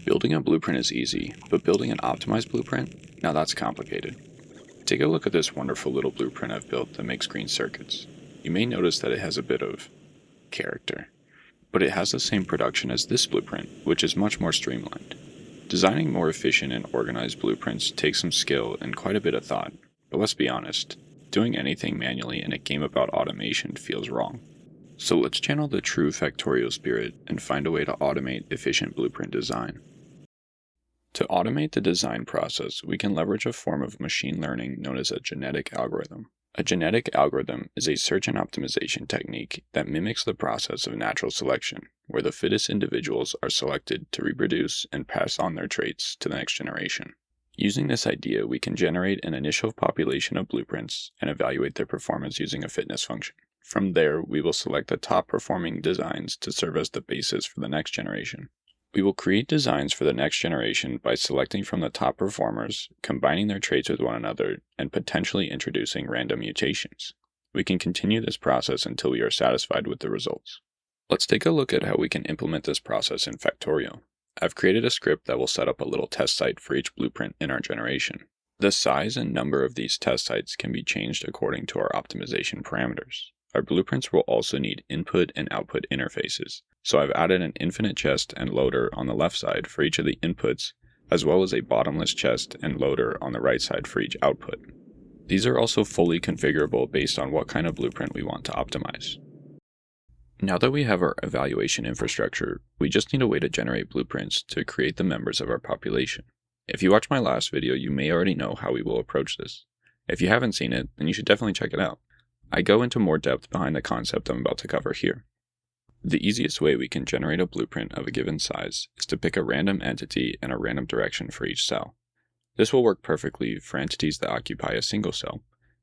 Building a blueprint is easy, but building an optimized blueprint? Now that's complicated. Take a look at this wonderful little blueprint I've built that makes green circuits. You may notice that it has a bit of character, but it has the same production as this blueprint, which is much more streamlined. Designing more efficient and organized blueprints takes some skill and quite a bit of thought, but let's be honest, doing anything manually in a game about automation feels wrong. So let's channel the true Factorio spirit and find a way to automate efficient blueprint design. To automate the design process, we can leverage a form of machine learning known as a genetic algorithm. A genetic algorithm is a search and optimization technique that mimics the process of natural selection, where the fittest individuals are selected to reproduce and pass on their traits to the next generation. Using this idea, we can generate an initial population of blueprints and evaluate their performance using a fitness function. From there, we will select the top performing designs to serve as the basis for the next generation. We will create designs for the next generation by selecting from the top performers, combining their traits with one another, and potentially introducing random mutations. We can continue this process until we are satisfied with the results. Let's take a look at how we can implement this process in Factorio. I've created a script that will set up a little test site for each blueprint in our generation. The size and number of these test sites can be changed according to our optimization parameters. Our blueprints will also need input and output interfaces, so I've added an infinite chest and loader on the left side for each of the inputs, as well as a bottomless chest and loader on the right side for each output. These are also fully configurable based on what kind of blueprint we want to optimize. Now that we have our evaluation infrastructure, we just need a way to generate blueprints to create the members of our population. If you watched my last video, you may already know how we will approach this. If you haven't seen it, then you should definitely check it out. I go into more depth behind the concept I'm about to cover here. The easiest way we can generate a blueprint of a given size is to pick a random entity and a random direction for each cell. This will work perfectly for entities that occupy a single cell,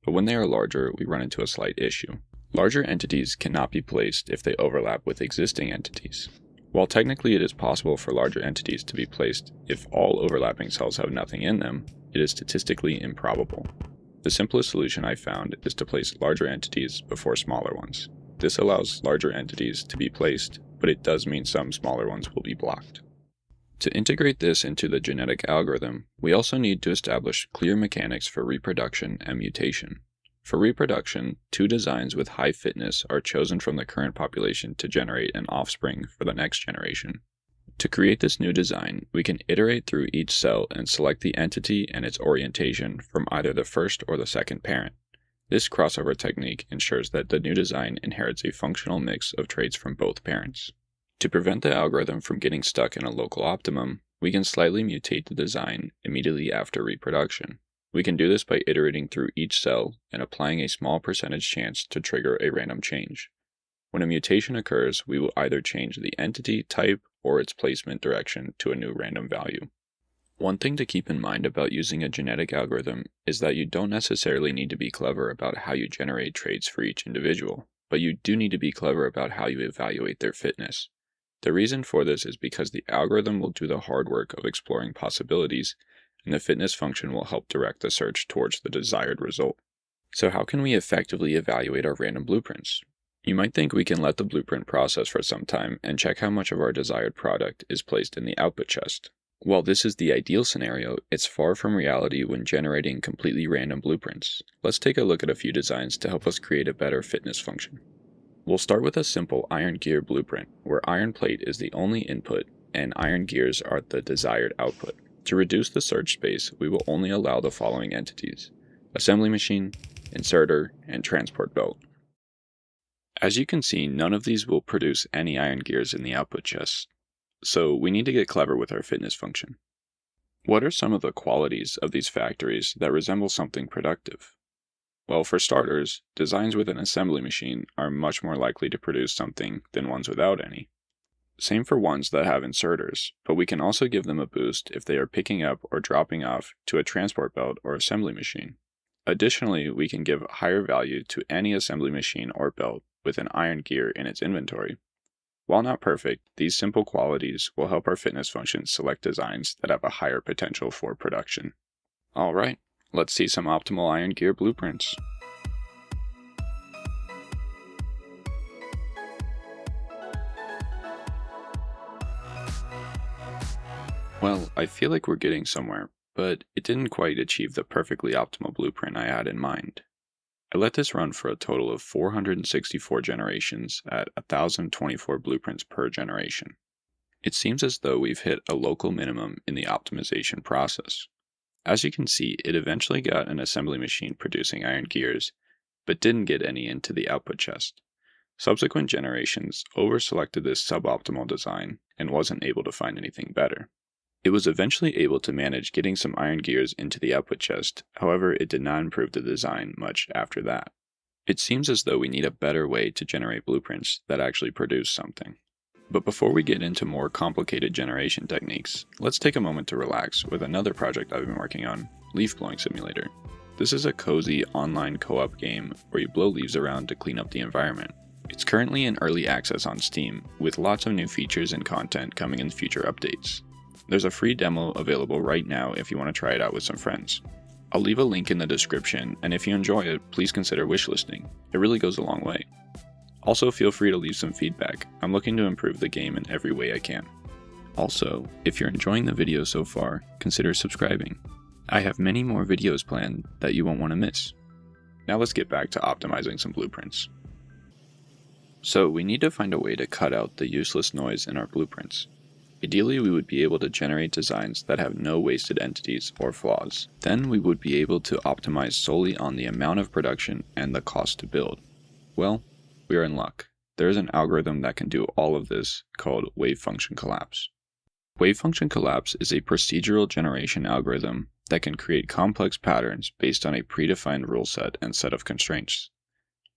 but when they are larger, we run into a slight issue. Larger entities cannot be placed if they overlap with existing entities. While technically it is possible for larger entities to be placed if all overlapping cells have nothing in them, it is statistically improbable. The simplest solution I found is to place larger entities before smaller ones. This allows larger entities to be placed, but it does mean some smaller ones will be blocked. To integrate this into the genetic algorithm, we also need to establish clear mechanics for reproduction and mutation. For reproduction, two designs with high fitness are chosen from the current population to generate an offspring for the next generation. To create this new design, we can iterate through each cell and select the entity and its orientation from either the first or the second parent. This crossover technique ensures that the new design inherits a functional mix of traits from both parents. To prevent the algorithm from getting stuck in a local optimum, we can slightly mutate the design immediately after reproduction. We can do this by iterating through each cell and applying a small percentage chance to trigger a random change. When a mutation occurs, we will either change the entity type or its placement direction to a new random value. One thing to keep in mind about using a genetic algorithm is that you don't necessarily need to be clever about how you generate traits for each individual, but you do need to be clever about how you evaluate their fitness. The reason for this is because the algorithm will do the hard work of exploring possibilities, and the fitness function will help direct the search towards the desired result. So how can we effectively evaluate our random blueprints? You might think we can let the blueprint process for some time and check how much of our desired product is placed in the output chest. While this is the ideal scenario, it's far from reality when generating completely random blueprints. Let's take a look at a few designs to help us create a better fitness function. We'll start with a simple iron gear blueprint, where iron plate is the only input and iron gears are the desired output. To reduce the search space, we will only allow the following entities: assembly machine, inserter, and transport belt. As you can see, none of these will produce any iron gears in the output chest, so we need to get clever with our fitness function. What are some of the qualities of these factories that resemble something productive? Well, for starters, designs with an assembly machine are much more likely to produce something than ones without any. Same for ones that have inserters, but we can also give them a boost if they are picking up or dropping off to a transport belt or assembly machine. Additionally, we can give higher value to any assembly machine or belt with an iron gear in its inventory. While not perfect, these simple qualities will help our fitness function select designs that have a higher potential for production. Alright, let's see some optimal iron gear blueprints. Well, I feel like we're getting somewhere, but it didn't quite achieve the perfectly optimal blueprint I had in mind. I let this run for a total of 464 generations at 1,024 blueprints per generation. It seems as though we've hit a local minimum in the optimization process. As you can see, it eventually got an assembly machine producing iron gears, but didn't get any into the output chest. Subsequent generations over-selected this suboptimal design and wasn't able to find anything better. It was eventually able to manage getting some iron gears into the output chest, however it did not improve the design much after that. It seems as though we need a better way to generate blueprints that actually produce something. But before we get into more complicated generation techniques, let's take a moment to relax with another project I've been working on, Leaf Blowing Simulator. This is a cozy online co-op game where you blow leaves around to clean up the environment. It's currently in early access on Steam, with lots of new features and content coming in future updates. There's a free demo available right now if you want to try it out with some friends. I'll leave a link in the description, and if you enjoy it, please consider wishlisting. It really goes a long way. Also, feel free to leave some feedback. I'm looking to improve the game in every way I can. Also, if you're enjoying the video so far, consider subscribing. I have many more videos planned that you won't want to miss. Now let's get back to optimizing some blueprints. So we need to find a way to cut out the useless noise in our blueprints. Ideally, we would be able to generate designs that have no wasted entities or flaws. Then we would be able to optimize solely on the amount of production and the cost to build. Well, we are in luck. There is an algorithm that can do all of this called wave function collapse. Wave function collapse is a procedural generation algorithm that can create complex patterns based on a predefined rule set and set of constraints.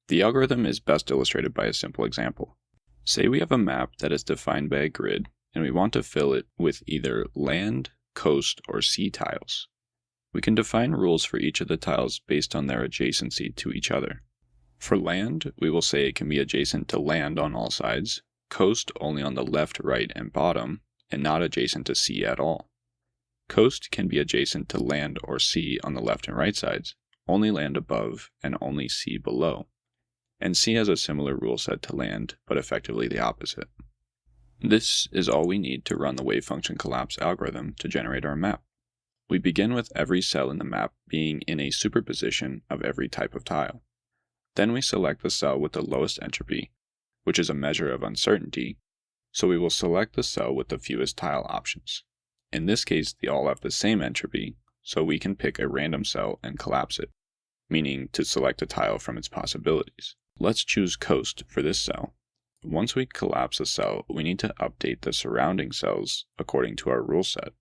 The algorithm is best illustrated by a simple example. Say we have a map that is defined by a grid, and we want to fill it with either land, coast, or sea tiles. We can define rules for each of the tiles based on their adjacency to each other. For land, we will say it can be adjacent to land on all sides, coast only on the left, right, and bottom, and not adjacent to sea at all. Coast can be adjacent to land or sea on the left and right sides, only land above and only sea below. And sea has a similar rule set to land, but effectively the opposite. This is all we need to run the wave function collapse algorithm to generate our map. We begin with every cell in the map being in a superposition of every type of tile. Then we select the cell with the lowest entropy, which is a measure of uncertainty, so we will select the cell with the fewest tile options. In this case, they all have the same entropy, so we can pick a random cell and collapse it, meaning to select a tile from its possibilities. Let's choose coast for this cell. Once we collapse a cell, we need to update the surrounding cells according to our rule set.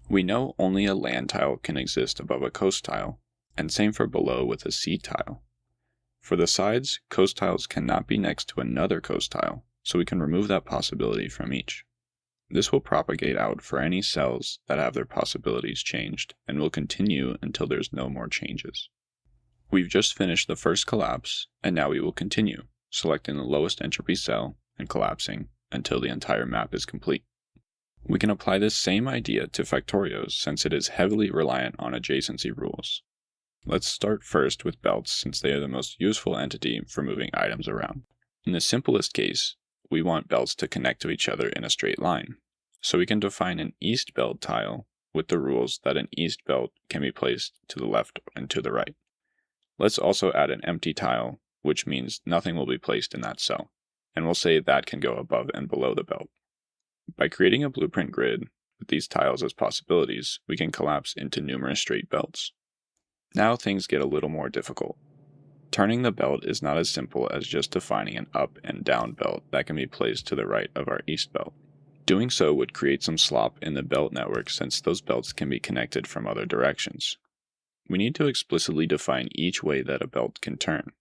We know only a land tile can exist above a coast tile, and same for below with a sea tile. For the sides, coast tiles cannot be next to another coast tile, so we can remove that possibility from each. This will propagate out for any cells that have their possibilities changed, and will continue until there's no more changes. We've just finished the first collapse, and now we will continue, selecting the lowest entropy cell and collapsing until the entire map is complete. We can apply this same idea to Factorios since it is heavily reliant on adjacency rules. Let's start first with belts since they are the most useful entity for moving items around. In the simplest case, we want belts to connect to each other in a straight line, so we can define an east belt tile with the rules that an east belt can be placed to the left and to the right. Let's also add an empty tile, which means nothing will be placed in that cell, and we'll say that can go above and below the belt. By creating a blueprint grid with these tiles as possibilities, we can collapse into numerous straight belts. Now things get a little more difficult. Turning the belt is not as simple as just defining an up and down belt that can be placed to the right of our east belt. Doing so would create some slop in the belt network since those belts can be connected from other directions. We need to explicitly define each way that a belt can turn.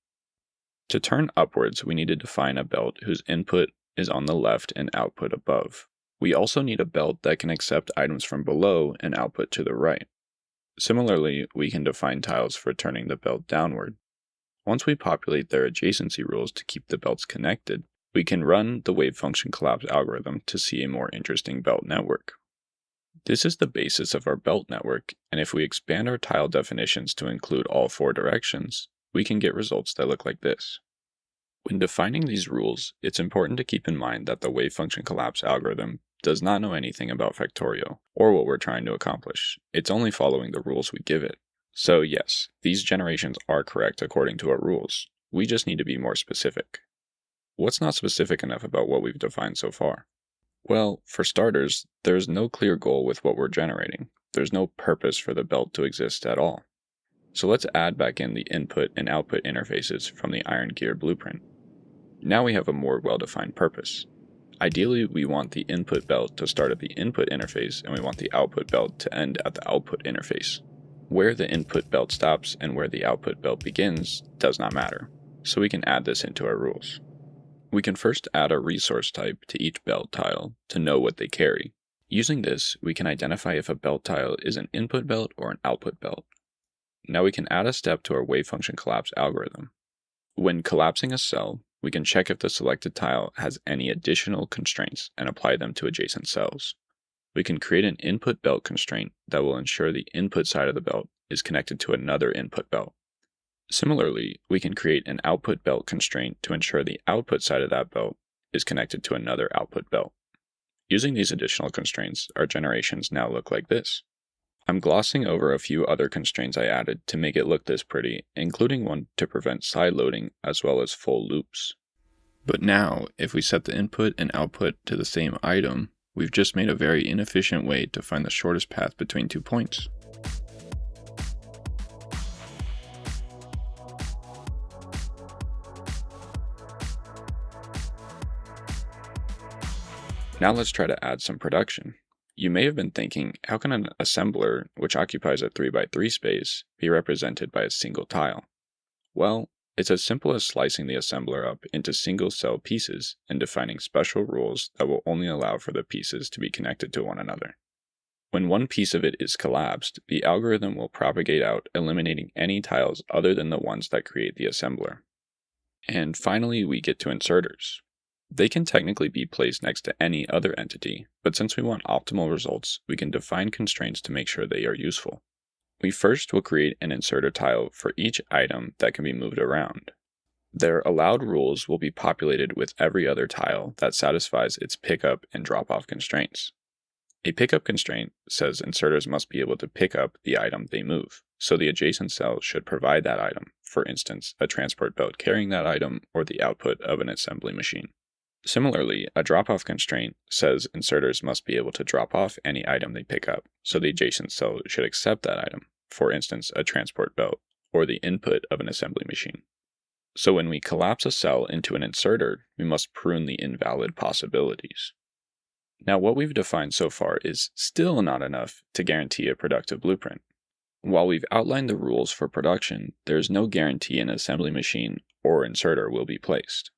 To turn upwards, we need to define a belt whose input is on the left and output above. We also need a belt that can accept items from below and output to the right. Similarly, we can define tiles for turning the belt downward. Once we populate their adjacency rules to keep the belts connected, we can run the wave function collapse algorithm to see a more interesting belt network. This is the basis of our belt network, and if we expand our tile definitions to include all four directions, we can get results that look like this. When defining these rules, it's important to keep in mind that the wave function collapse algorithm does not know anything about Factorio or what we're trying to accomplish. It's only following the rules we give it. So yes, these generations are correct according to our rules. We just need to be more specific. What's not specific enough about what we've defined so far? Well, for starters, there's no clear goal with what we're generating. There's no purpose for the belt to exist at all. So let's add back in the input and output interfaces from the iron gear blueprint. Now we have a more well-defined purpose. Ideally, we want the input belt to start at the input interface and we want the output belt to end at the output interface. Where the input belt stops and where the output belt begins does not matter, so we can add this into our rules. We can first add a resource type to each belt tile to know what they carry. Using this, we can identify if a belt tile is an input belt or an output belt. Now we can add a step to our wave function collapse algorithm. When collapsing a cell, we can check if the selected tile has any additional constraints and apply them to adjacent cells. We can create an input belt constraint that will ensure the input side of the belt is connected to another input belt. Similarly, we can create an output belt constraint to ensure the output side of that belt is connected to another output belt. Using these additional constraints, our generations now look like this. I'm glossing over a few other constraints I added to make it look this pretty, including one to prevent side loading as well as full loops. But now, if we set the input and output to the same item, we've just made a very inefficient way to find the shortest path between 2 points. Now let's try to add some production. You may have been thinking, how can an assembler, which occupies a 3x3 space, be represented by a single tile? Well, it's as simple as slicing the assembler up into single cell pieces and defining special rules that will only allow for the pieces to be connected to one another. When one piece of it is collapsed, the algorithm will propagate out, eliminating any tiles other than the ones that create the assembler. And finally, we get to inserters. They can technically be placed next to any other entity, but since we want optimal results, we can define constraints to make sure they are useful. We first will create an inserter tile for each item that can be moved around. Their allowed rules will be populated with every other tile that satisfies its pickup and drop-off constraints. A pickup constraint says inserters must be able to pick up the item they move, so the adjacent cell should provide that item, for instance, a transport belt carrying that item or the output of an assembly machine. Similarly, a drop-off constraint says inserters must be able to drop off any item they pick up, so the adjacent cell should accept that item, for instance, a transport belt, or the input of an assembly machine. So when we collapse a cell into an inserter, we must prune the invalid possibilities. Now what we've defined so far is still not enough to guarantee a productive blueprint. While we've outlined the rules for production, there is no guarantee an assembly machine or inserter will be placed.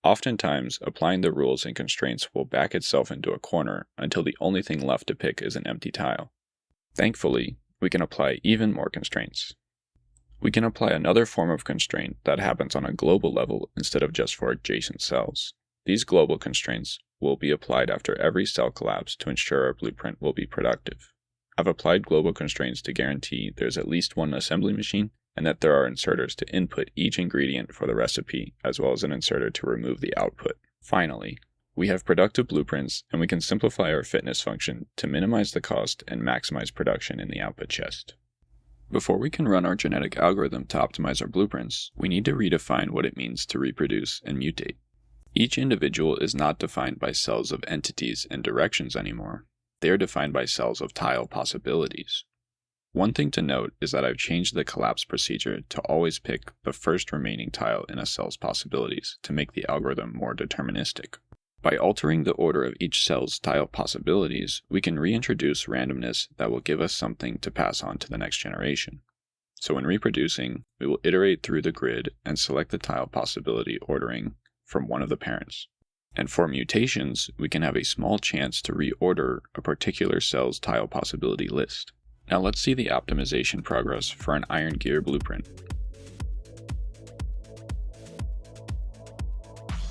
Oftentimes, applying the rules and constraints will back itself into a corner until the only thing left to pick is an empty tile. Thankfully, we can apply even more constraints. We can apply another form of constraint that happens on a global level instead of just for adjacent cells. These global constraints will be applied after every cell collapse to ensure our blueprint will be productive. I've applied global constraints to guarantee there's at least one assembly machine and that there are inserters to input each ingredient for the recipe, as well as an inserter to remove the output. Finally, we have productive blueprints, and we can simplify our fitness function to minimize the cost and maximize production in the output chest. Before we can run our genetic algorithm to optimize our blueprints, we need to redefine what it means to reproduce and mutate. Each individual is not defined by cells of entities and directions anymore. They are defined by cells of tile possibilities. One thing to note is that I've changed the collapse procedure to always pick the first remaining tile in a cell's possibilities to make the algorithm more deterministic. By altering the order of each cell's tile possibilities, we can reintroduce randomness that will give us something to pass on to the next generation. So when reproducing, we will iterate through the grid and select the tile possibility ordering from one of the parents. And for mutations, we can have a small chance to reorder a particular cell's tile possibility list. Now let's see the optimization progress for an iron gear blueprint.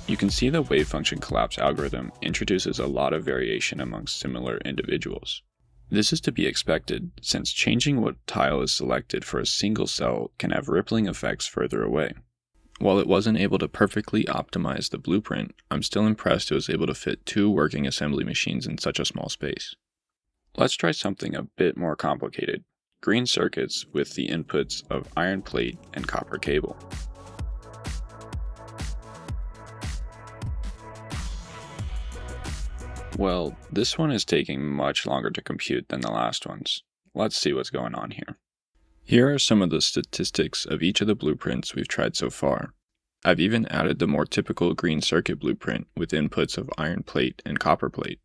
You can see the wave function collapse algorithm introduces a lot of variation amongst similar individuals. This is to be expected, since changing what tile is selected for a single cell can have rippling effects further away. While it wasn't able to perfectly optimize the blueprint, I'm still impressed it was able to fit 2 working assembly machines in such a small space. Let's try something a bit more complicated: green circuits with the inputs of iron plate and copper cable. Well, this one is taking much longer to compute than the last ones. Let's see what's going on here. Here are some of the statistics of each of the blueprints we've tried so far. I've even added the more typical green circuit blueprint with inputs of iron plate and copper plate.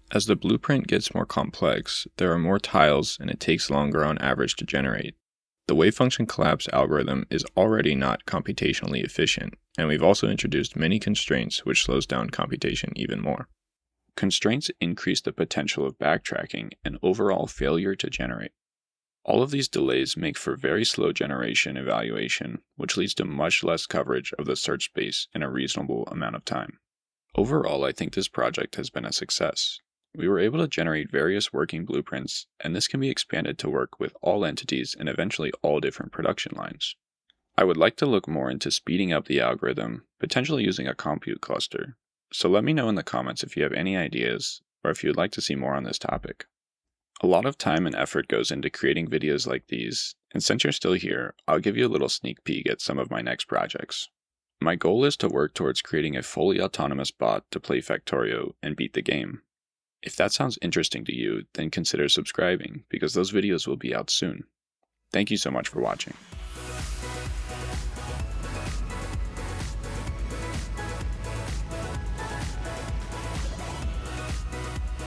As the blueprint gets more complex, there are more tiles and it takes longer on average to generate. The wave function collapse algorithm is already not computationally efficient, and we've also introduced many constraints which slows down computation even more. Constraints increase the potential of backtracking and overall failure to generate. All of these delays make for very slow generation evaluation, which leads to much less coverage of the search space in a reasonable amount of time. Overall, I think this project has been a success. We were able to generate various working blueprints, and this can be expanded to work with all entities and eventually all different production lines. I would like to look more into speeding up the algorithm, potentially using a compute cluster. So let me know in the comments if you have any ideas, or if you would like to see more on this topic. A lot of time and effort goes into creating videos like these, and since you're still here, I'll give you a little sneak peek at some of my next projects. My goal is to work towards creating a fully autonomous bot to play Factorio and beat the game. If that sounds interesting to you, then consider subscribing, because those videos will be out soon. Thank you so much for watching.